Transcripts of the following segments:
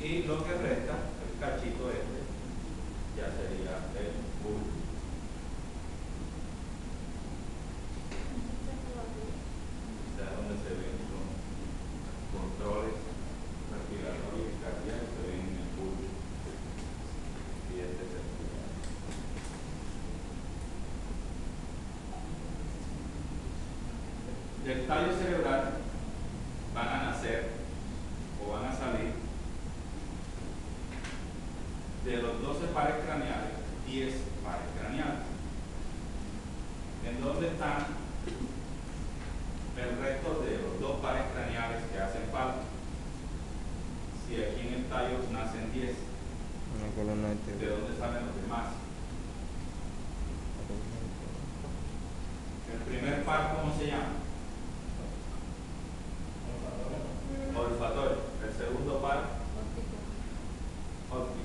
Y lo que resta, el cachito este, ya sería el bulbo. O sea, donde se ven los controles respiratorios y cardíacos, se ven en el bulbo. Y este es el bulbo. Del tallo cerebral van a nacer o van a salir de los 12 pares craneales, 10 pares craneales. ¿En dónde están el resto de los 2 pares craneales que hacen falta? Si aquí en el tallo nacen 10, ¿de dónde salen los demás? El primer par, ¿cómo se llama? Olfatorio. El segundo par, óptico.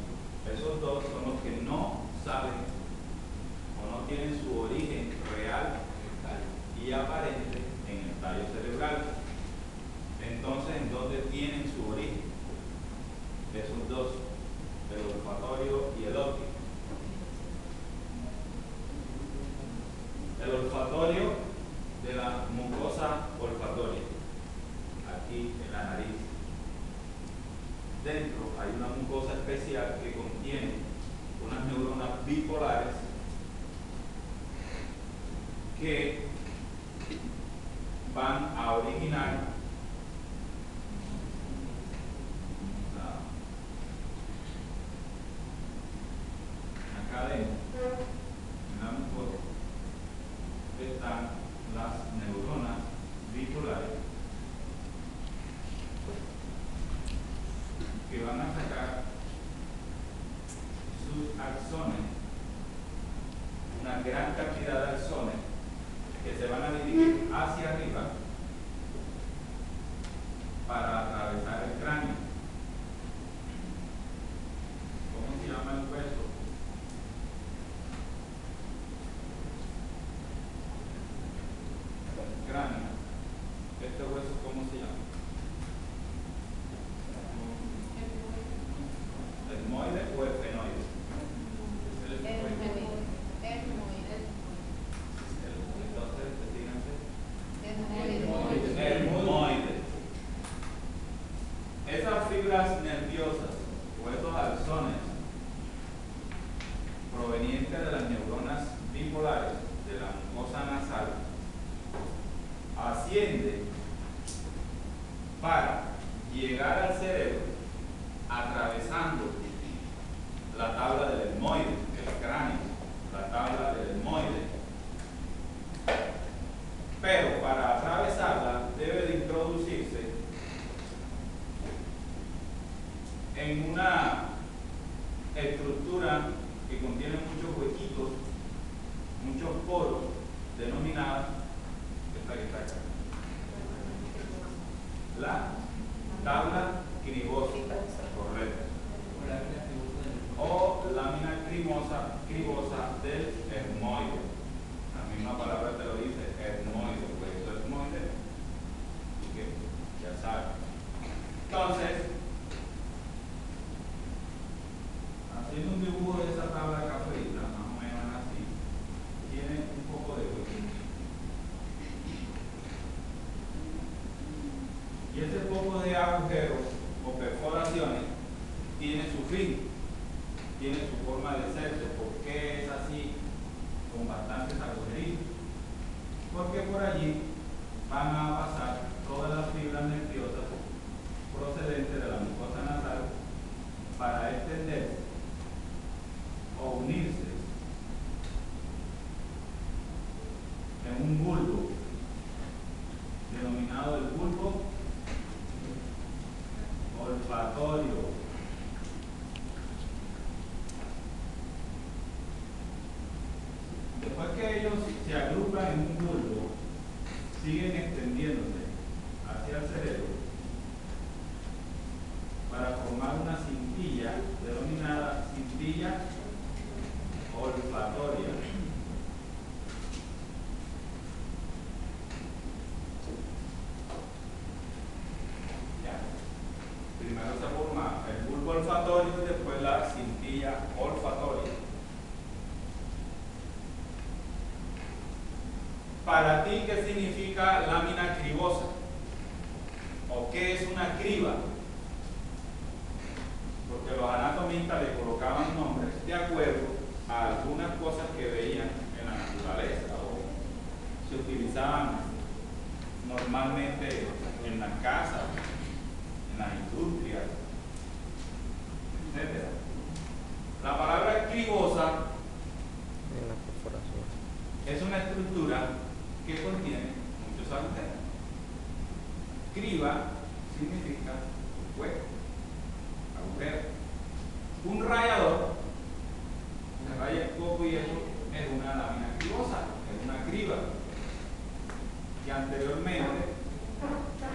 Esos dos son los que no salen o no tienen su origen real y aparente en el tallo cerebral. Entonces, ¿en dónde tienen su origen? Esos dos, el olfatorio y el óptico. El olfatorio de la mucosa olfatoria, aquí en la nariz. Dentro hay una mucosa especial que contiene unas neuronas bipolares que van a originar acá adentro, en la mucosa, están las neuronas bipolares que van a sacar sus axones, una gran cantidad de axones que se van a dirigir hacia arriba para atravesar el cráneo. ¿Cómo se llama el hueso? El cráneo. ¿Este hueso cómo se llama? ¿Etmoide o efenoide? Entonces, fíjense. Etmoide. Esas fibras nerviosas o esos axones provenientes de las neuronas bipolares de la mucosa nasal ascienden para llegar al cerebro atravesando la tabla del etmoide, el cráneo, la tabla del etmoide. Pero para atravesarla debe de introducirse en una estructura que contiene muchos huequitos, muchos poros, denominada, esta que está acá, la tabla cribosa, correcto, o lámina cribosa del etmoide. La misma palabra te lo dice, etmoide, hueso etmoide, y que ya sabes. Entonces, haciendo un dibujo de esa tabla cafeína, más o menos así, tiene un poco de huequito. Y ese poco de agujeros o perforaciones tiene su fin, tiene su forma de serse. ¿Por qué es así, con bastantes agujeritos? Porque por allí van a pasar todas las fibras nerviosas procedentes de la mucosa nasal para extenderse o unirse en un bulbo denominado el bulbo olfatorio. Después que ellos se agrupan en un bulbo, siguen extendiéndose hacia el cerebro para formar una cintilla denominada cintilla olfatoria. Ya. Primero se forma el bulbo olfatorio y después la cintilla olfatoria. Para ti, ¿qué significa lámina cribosa? ¿O qué es una criba? Porque los anatomistas le colocaban nombres de acuerdo a algunas cosas que veían en la naturaleza o se utilizaban normalmente en las casas, en las industrias, etc. La palabra cribosa es una estructura que contiene muchos agujeros. Criba significa hueco, agujero. Un rallador que raya el coco y eso es una lámina cribosa, es una criba. Que anteriormente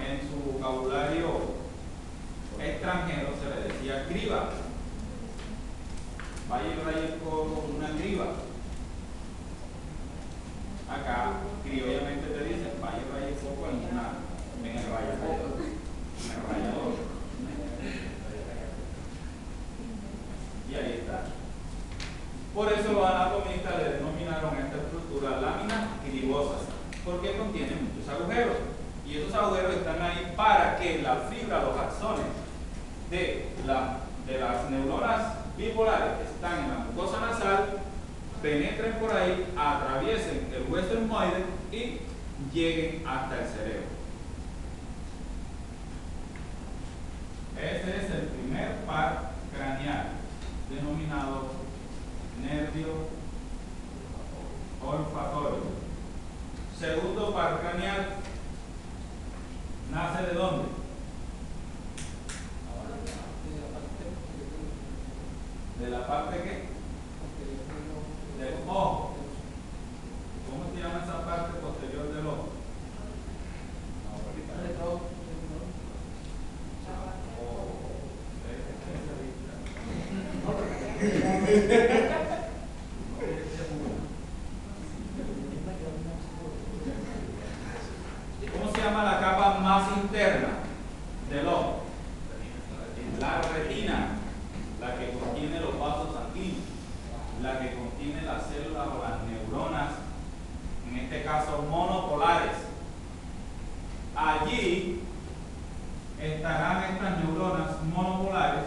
en su vocabulario extranjero se le decía criba. Vaya y raya el coco con una criba. Acá, criollamente te dicen, vaya y raya el coco en el rallador. Y ahí está. Por eso los anatomistas le denominaron esta estructura láminas cribosas, porque contiene muchos agujeros. Y esos agujeros están ahí para que la fibra, los axones de las neuronas bipolares que están en la mucosa nasal penetren por ahí, atraviesen el hueso etmoide y lleguen hasta el cerebro. Ese es el primer par craneal, denominado nervio olfatorio. Segundo par craneal, ¿nace de dónde? ¿De la parte qué? Del ojo. ¿Cómo se llama esa parte posterior del ojo? ¿Cómo se llama la capa más interna del ojo? La retina, la que contiene los vasos sanguíneos, la que contiene las células o las neuronas, en este caso monopolares. Allí estarán estas neuronas monopolares,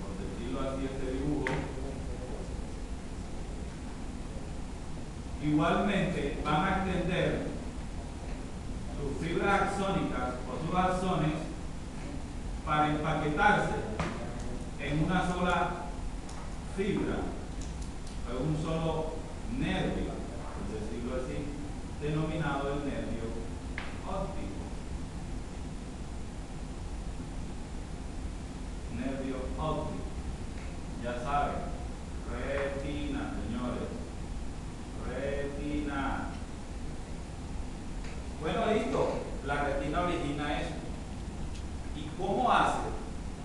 por decirlo así, este dibujo. Igualmente van a extender sus fibras axónicas o sus axones para empaquetarse en una sola fibra, en un solo nervio, por decirlo así, denominado el nervio óptico. Nervio óptico. Ya saben, retina, señores. Retina. Bueno, listo. La retina origina eso. ¿Y cómo hace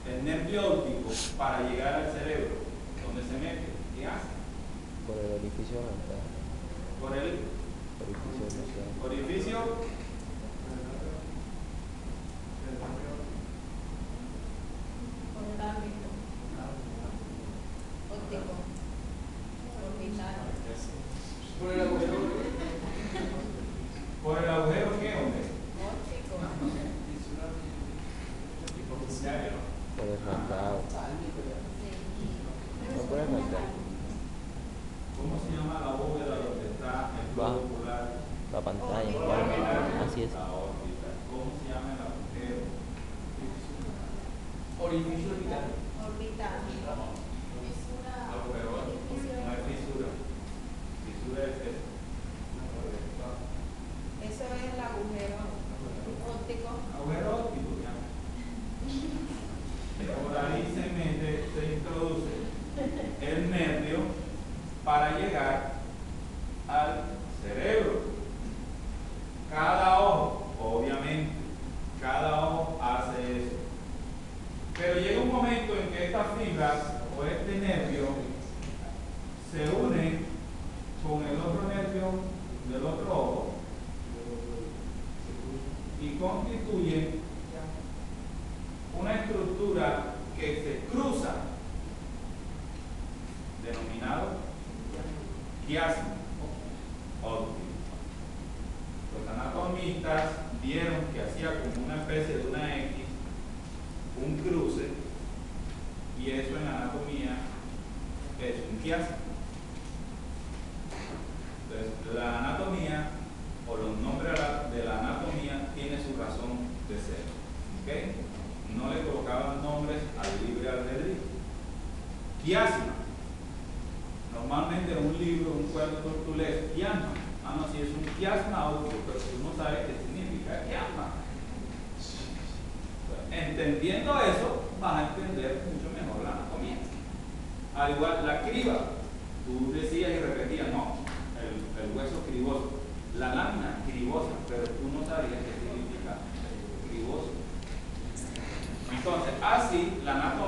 el nervio óptico para llegar al cerebro? ¿Dónde se mete? ¿Qué hace? Por el orificio mental. Por el orificio óptico, orbital. por el agujero ¿qué, hombre? Óptico. Por el mandado. No por el mandado. ¿Cómo se llama la bóveda donde está el globo ocular? La pantalla. Órbita. Así es. La órbita. ¿Cómo se llama el agujero? Orificio orbital. Orbital. Agujero óptico. No es fisura. Fisura es eso. Eso es el agujero óptico. Agujero óptico, ya. Por ahí se introduce el nervio para llegar al cerebro. Cada ojo, obviamente, cada ojo hace eso. Pero llega un momento en que estas fibras o este nervio se une con el otro nervio del otro ojo y constituyen estructura que se cruza, denominado quiasma óptico. Los anatomistas vieron que hacía como una especie de una X, un cruce, y eso en la anatomía es un quiasma. Entonces, la anatomía o los nombres de la anatomía tiene su razón de ser. ¿Okay? No le colocaban nombres al libre albedrío. Quiasma. Normalmente en un libro, un cuento, tú lees quiasma. Ah, no, si es un quiasma óptico, pero tú no sabes qué significa quiasma. Entendiendo eso, vas a entender mucho mejor la anatomía. Al igual, la criba, tú decías y repetías, no, el hueso criboso, la lámina cribosa, pero tú no sabías qué significa criboso. Entonces, así, la anatomía